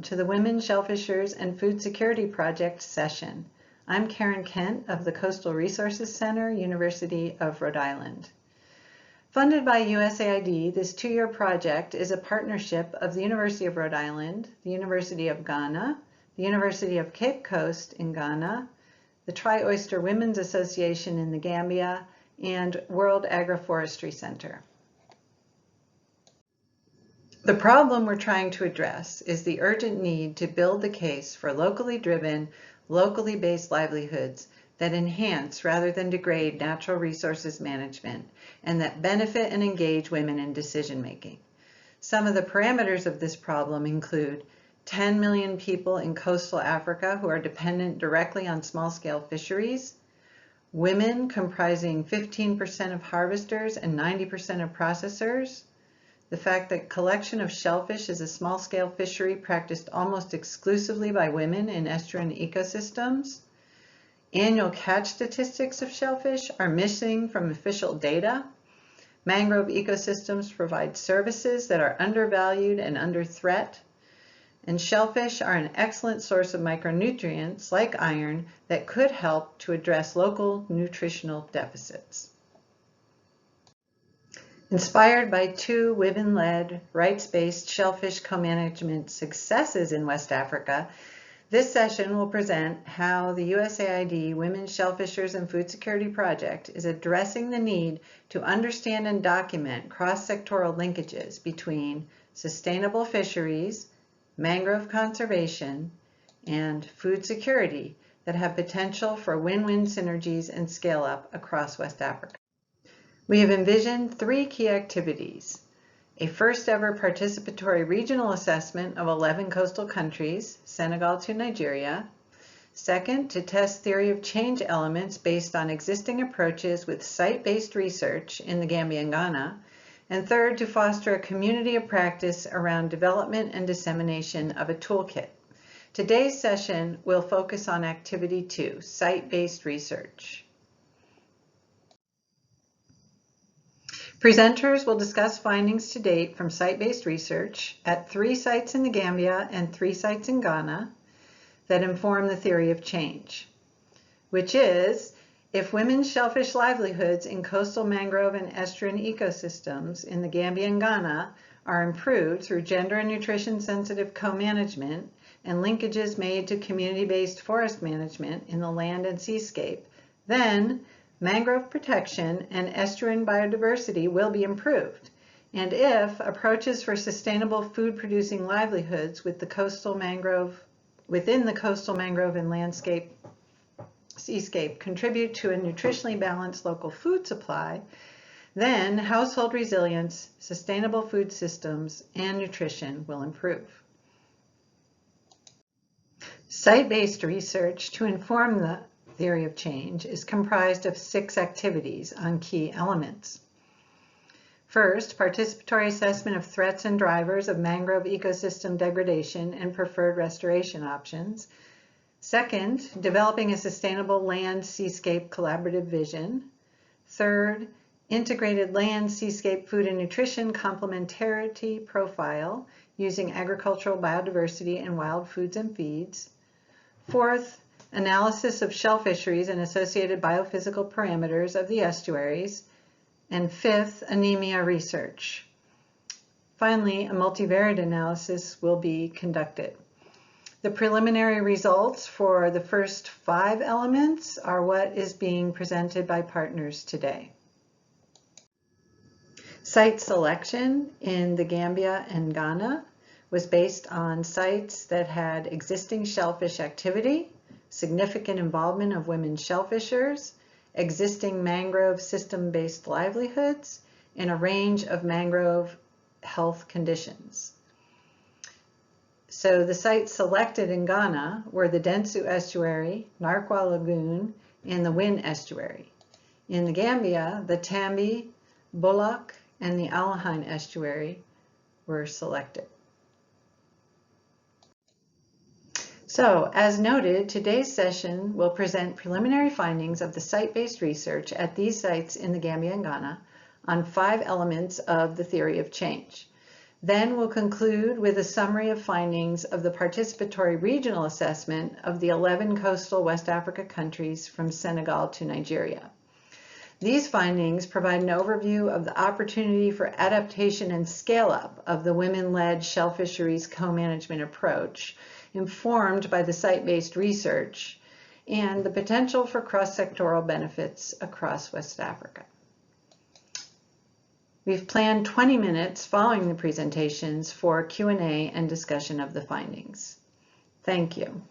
to the Women, Shellfishers, and Food Security Project session. I'm Karen Kent of the Coastal Resources Center, University of Rhode Island. Funded by USAID, this two-year project is a partnership of the University of Rhode Island, the University of Ghana, the University of Cape Coast in Ghana, the Tri-Oyster Women's Association in the Gambia, and World Agroforestry Center. The problem we're trying to address is the urgent need to build the case for locally driven, locally based livelihoods that enhance rather than degrade natural resources management and that benefit and engage women in decision making. Some of the parameters of this problem include 10 million people in coastal Africa who are dependent directly on small-scale fisheries, women comprising 15% of harvesters and 90% of processors, the fact that collection of shellfish is a small-scale fishery practiced almost exclusively by women in estuarine ecosystems. Annual catch statistics of shellfish are missing from official data. Mangrove ecosystems provide services that are undervalued and under threat. And shellfish are an excellent source of micronutrients like iron that could help to address local nutritional deficits. Inspired by two women-led, rights-based shellfish co-management successes in West Africa, this session will present how the USAID Women's Shellfishers and Food Security Project is addressing the need to understand and document cross-sectoral linkages between sustainable fisheries, mangrove conservation, and food security that have potential for win-win synergies and scale-up across West Africa. We have envisioned three key activities: a first-ever participatory regional assessment of 11 coastal countries, Senegal to Nigeria. Second, to test theory of change elements based on existing approaches with site-based research in the Gambia and Ghana. And third, to foster a community of practice around development and dissemination of a toolkit. Today's session will focus on Activity 2, Site-Based Research. Presenters will discuss findings to date from site-based research at 3 sites in the Gambia and 3 sites in Ghana that inform the theory of change, which is, if women's shellfish livelihoods in coastal mangrove and estuarine ecosystems in the Gambia and Ghana are improved through gender and nutrition-sensitive co-management and linkages made to community-based forest management in the land and seascape, then mangrove protection and estuarine biodiversity will be improved. And if approaches for sustainable food-producing livelihoods within the coastal mangrove and seascape contribute to a nutritionally balanced local food supply, then household resilience, sustainable food systems, and nutrition will improve. Site-based research to inform the theory of change is comprised of 6 activities on key elements. First, participatory assessment of threats and drivers of mangrove ecosystem degradation and preferred restoration options. Second, developing a sustainable land-seascape collaborative vision. Third, integrated land-seascape food and nutrition complementarity profile using agricultural biodiversity and wild foods and feeds. Fourth, analysis of shell fisheries and associated biophysical parameters of the estuaries. And fifth, anemia research. Finally, a multivariate analysis will be conducted. The preliminary results for the first 5 elements are what is being presented by partners today. Site selection in the Gambia and Ghana was based on sites that had existing shellfish activity, significant involvement of women shellfishers, existing mangrove system-based livelihoods, and a range of mangrove health conditions. So the sites selected in Ghana were the Dentsu Estuary, Narkwa Lagoon, and the Win Estuary. In the Gambia, the Tambi, Bullock, and the Alahine Estuary were selected. So, as noted, today's session will present preliminary findings of the site-based research at these sites in the Gambia and Ghana on 5 elements of the theory of change. Then we'll conclude with a summary of findings of the participatory regional assessment of the 11 coastal West Africa countries from Senegal to Nigeria. These findings provide an overview of the opportunity for adaptation and scale-up of the women-led shell fisheries co-management approach, informed by the site-based research, and the potential for cross-sectoral benefits across West Africa. We've planned 20 minutes following the presentations for Q&A and discussion of the findings. Thank you.